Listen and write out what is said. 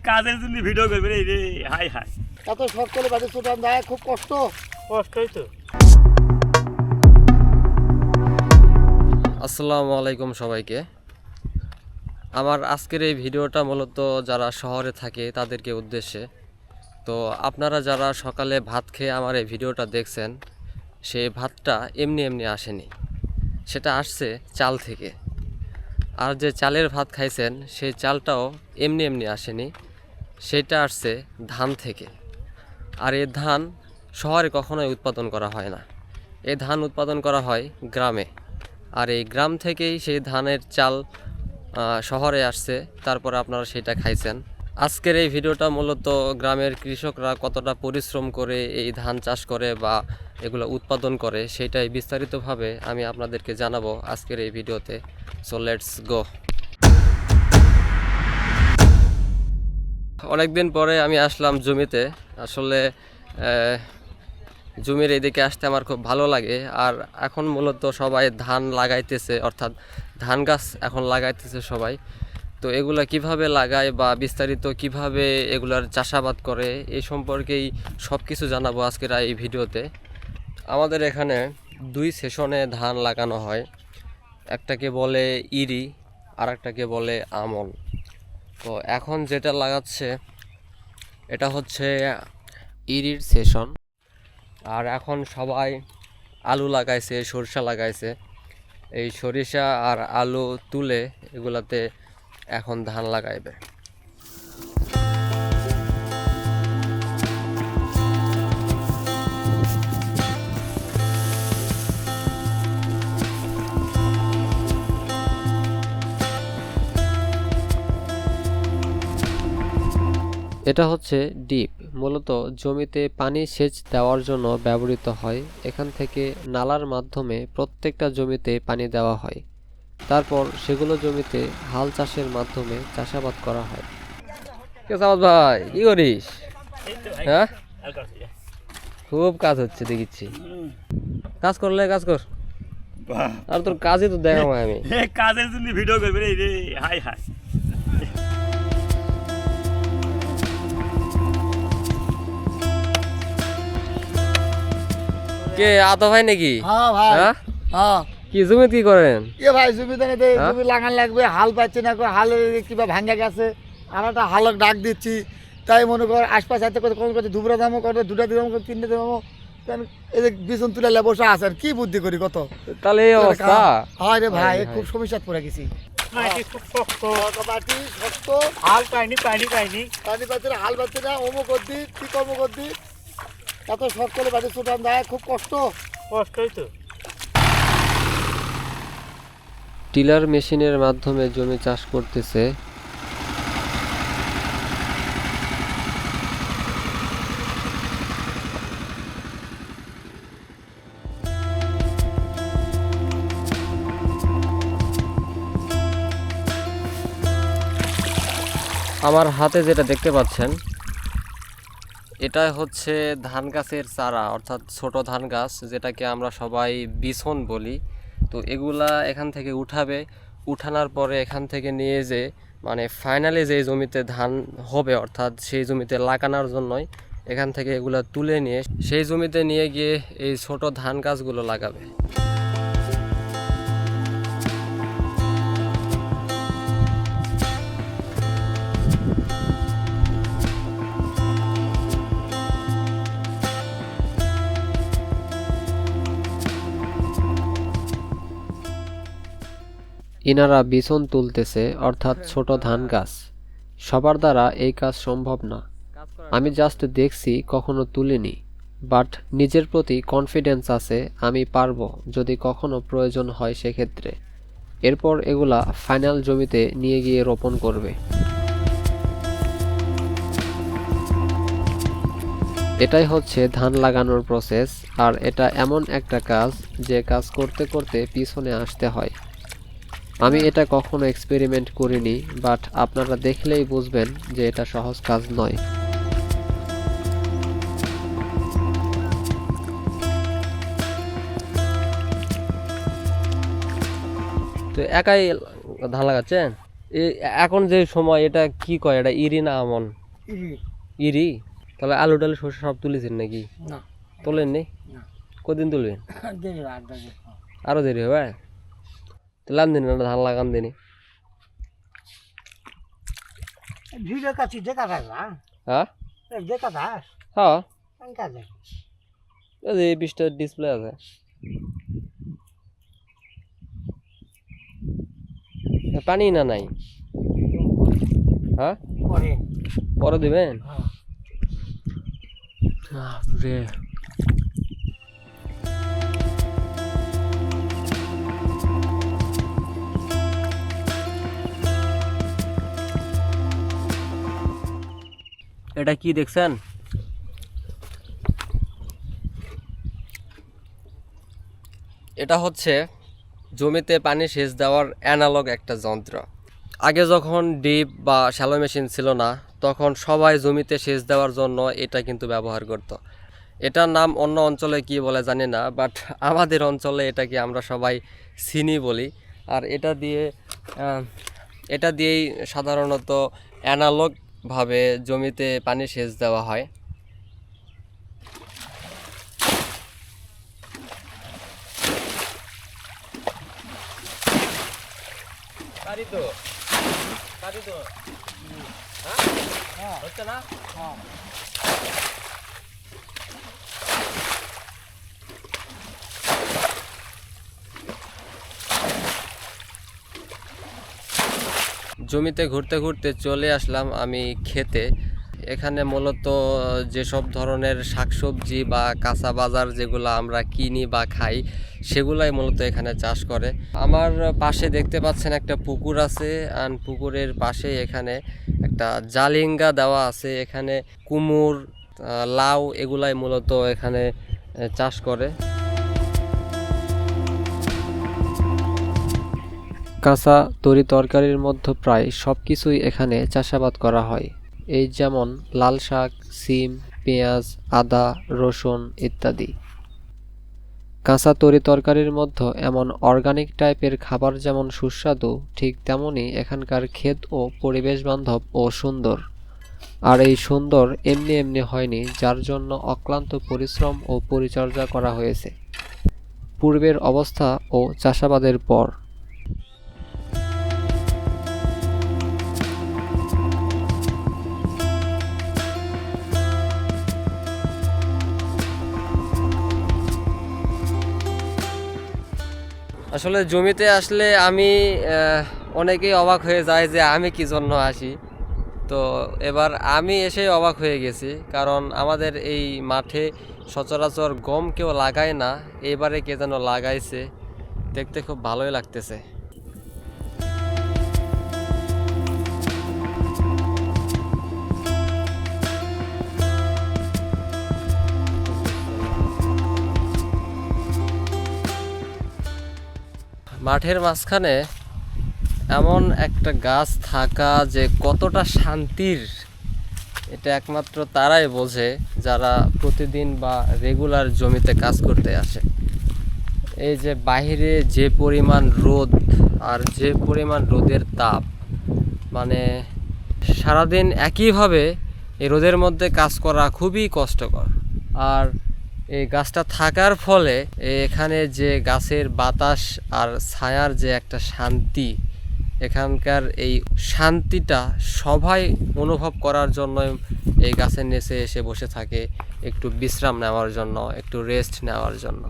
কাজের জন্য ভিডিও করবে রে। হাই হাই, এত শখ করে বাড়ি ছোটান দেয়, খুব কষ্টই তো। আসসালামু আলাইকুম সবাইকে। আমার আজকের এই ভিডিওটা মূলত যারা শহরে থাকে তাদেরকে উদ্দেশ্যে। তো আপনারা যারা সকালে ভাত খেয়ে আমার এই ভিডিওটা দেখছেন, সেই ভাতটা এমনি এমনি আসেনি, সেটা আসছে চাল থেকে। আর যে চালের ভাত খাইছেন সেই চালটাও এমনি এমনি আসেনি, সেটা আসছে ধান থেকে। আর এই ধান শহরে কখনোই উৎপাদন করা হয় না, এই ধান উৎপাদন করা হয় গ্রামে। আর এই গ্রাম থেকেই সেই ধানের চাল শহরে আসছে, তারপরে আপনারা সেটা খাইছেন। আজকের এই ভিডিওটা মূলত গ্রামের কৃষকরা কতটা পরিশ্রম করে এই ধান চাষ করে বা এগুলো উৎপাদন করে সেটাই বিস্তারিতভাবে আমি আপনাদেরকে জানাবো আজকের এই ভিডিওতে। So let's go. অনেকদিন পরে আমি আসলাম জমিতে। আসলে জমির এদিকে আসতে আমার খুব ভালো লাগে। আর এখন মূলত সবাই ধান লাগাইতেছে, অর্থাৎ ধান গাছ এখন লাগাইতেছে সবাই। তো এগুলা কিভাবে লাগায় বা বিস্তারিত কিভাবে এগুলার চাষাবাদ করে এই সম্পর্কেই সব কিছু জানাবো আজকের এই ভিডিওতে। আমাদের এখানে দুই সেশনে ধান লাগানো হয়, একটাকে বলে ইরি আর একটাকে বলে আমন। তো এখন যেটা লাগাচ্ছে এটা হচ্ছে ইরির সেশন। আর এখন সবাই আলু লাগাইছে, সরিষা লাগাইছে। এই সরিষা আর আলু তুলে এগুলাতে এখন ধান লাগাইবে। এটা হচ্ছে ডিপ, মূলত জমিতে পানি সেচ দেওয়ার জন্য ব্যবহৃত হয়। এখান থেকে নালার মাধ্যমে প্রত্যেকটা জমিতে পানি দেওয়া হয়, তারপর সেগুলো জমিতে হাল চাষের মাধ্যমে চাষাবাদ করা হয়। কেসামত ভাই, কি করিস? হ্যাঁ, খুব কাজ হচ্ছে দেখিচ্ছি। কাজ করলে কাজ কর, আর তোর কাজই তো দেখাবো আমি। কাজের জন্য ভিডিও করবে রে। হাই হাই, কে আতো ভাই নাকি? হ্যাঁ ভাই, হ্যাঁ, হ্যাঁ। কি জমি কি করেন? ভাই জমি জমি লাগান লাগবে, হাল পাচ্ছে না, হালে কিবা ভাঙ্গা গেছে, আর একটা হালক ডাক দিচ্ছি। তাই মনে কর আশপাশ আছে, কোন করছে দুবরা দামও করে, দুটা দামও করে, তিনটে দামও। এই যে বিছন তুলে বসে আছে, আর কি বুদ্ধি করি কত। তাহলে এই অবস্থা। হয় রে ভাই, খুব সমস্যায় পড়ে গেছি। খুব শক্ত, মাটি শক্ত, হাল পাইনি। পানি পাচ্ছে না, হাল পাচ্ছে না, অমুক করদি, কি কর্ম করদি। এত শখ করে বাড়ি ছোটান দেয়, খুব কষ্টই তো। টিলার মেশিনের মাধ্যমে জমি চাষ করতেছে। আমার হাতে যেটা দেখতে পাচ্ছেন এটা হচ্ছে ধান গাছের চারা, অর্থাৎ ছোট ধান গাছ, যেটাকে আমরা সবাই বিছন বলি। তো এগুলা এখান থেকে উঠাবে, উঠানোর পরে এখান থেকে নিয়ে যে মানে ফাইনালি যে জমিতে ধান হবে, অর্থাৎ সেই জমিতে লাগানোর জন্যই এখান থেকে এগুলা তুলে নিয়ে সেই জমিতে নিয়ে গিয়ে এই ছোট ধান গাছগুলো লাগাবে। ইনারা বিছন তুলতেছে, অর্থাৎ ছোট ধান গাছ। সবার দ্বারা এই কাজ সম্ভব না। আমি জাস্ট দেখছি, কখনো তুলিনি, বাট নিজের প্রতি কনফিডেন্স আছে, আমি পারবো যদি কখনো প্রয়োজন হয় সেক্ষেত্রে। এরপর এগুলা ফাইনাল জমিতে নিয়ে গিয়ে রোপণ করবে। এটাই হচ্ছে ধান লাগানোর প্রসেস। আর এটা এমন একটা কাজ যে কাজ করতে করতে পিছনে আসতে হয়। আমি এটা কখনো এক্সপেরিমেন্ট করিনি, বাট আপনারা দেখলেই বুঝবেন যে এটা সহজ কাজ নয়। তো একাই ধান লাগাচ্ছেন? এখন যে সময় এটা কি কয়, এটা ইরি না আমন? ইরি। তাহলে আলু টালু শস্য সব তুলেছেন নাকি? না, তোলেননি? না। কদিন তুলবেন? দেরি হবে, 8-10 দিন। আরো দেরি হবে? তাহলে আনদিন না, ধান লাগান দিনই। ভিডিও কাছি দেখা যায় না? হ্যাঁ দেখা যায়? হ্যাঁ, দেখা যায়। এই যে 20টা ডিসপ্লে আছে। পানি না নাই? হ্যাঁ, পরে পরে দিবেন? হ্যাঁ। বাপরে। এটা কি দেখছেন? এটা হচ্ছে জমিতে পানি সেচ দেওয়ার অ্যানালগ একটা যন্ত্র। আগে যখন ডিপ বা শ্যালো মেশিন ছিল না, তখন সবাই জমিতে সেচ দেওয়ার জন্য এটা কিন্তু ব্যবহার করত। এটার নাম অন্য অঞ্চলে কি বলে জানি না, বাট আমাদের অঞ্চলে এটাকে আমরা সবাই সিনি বলি। আর এটা দিয়েই সাধারণত অ্যানালগভাবে জমিতে পানি সেচ দেওয়া হয়। হচ্ছে না? জমিতে ঘুরতে ঘুরতে চলে আসলাম আমি খেতে। এখানে মূলত যেসব ধরনের শাকসবজি বা কাঁচা বাজার যেগুলো আমরা কিনি বা খাই, সেগুলাই মূলত এখানে চাষ করে। আমার পাশে দেখতে পাচ্ছেন একটা পুকুর আছে, আর পুকুরের পাশে এখানে একটা জালিঙ্গা দেওয়া আছে। এখানে কুমড়, লাউ এগুলাই মূলত এখানে চাষ করে। কাঁচা তরি তরকারির মধ্যে প্রায় সব কিছুই এখানে চাষাবাদ করা হয়। এই যেমন লাল শাক, সিম, পেঁয়াজ, আদা, রসুন ইত্যাদি। কাঁচা তরি তরকারির মধ্যে এমন অর্গানিক টাইপের খাবার যেমন সুস্বাদু, ঠিক তেমনি এখানকার ক্ষেত ও পরিবেশ বান্ধব ও সুন্দর। আর এই সুন্দর এমনি এমনি হয়নি, যার জন্য অক্লান্ত পরিশ্রম ও পরিচর্যা করা হয়েছে পূর্বের অবস্থা ও চাষাবাদের পর। আসলে জমিতে আসলে আমি অনেকেই অবাক হয়ে যায় যে আমি কি জন্য আসি। তো এবার আমি এসে অবাক হয়ে গেছি, কারণ আমাদের এই মাঠে সচরাচর গম কেউ লাগায় না, এবারে কে যেন লাগাইছে, দেখতে খুব ভালোই লাগতেছে। মাঠের মাঝখানে এমন একটা গাছ থাকা যে কতটা শান্তির, এটা একমাত্র তারাই বোঝে যারা প্রতিদিন বা রেগুলার জমিতে কাজ করতে আসে। এই যে বাইরে যে পরিমাণ রোদ আর যে পরিমাণ রোদের তাপ, মানে সারাদিন একইভাবে এই রোদের মধ্যে কাজ করা খুবই কষ্টকর। আর এই গাছটা থাকার ফলে এখানে যে গাছের বাতাস আর ছায়ার যে একটা শান্তি, এখানকার এই শান্তিটা সবাই অনুভব করার জন্য এই গাছের নিচে এসে বসে থাকে, একটু বিশ্রাম নেওয়ার জন্য, একটু রেস্ট নেওয়ার জন্য।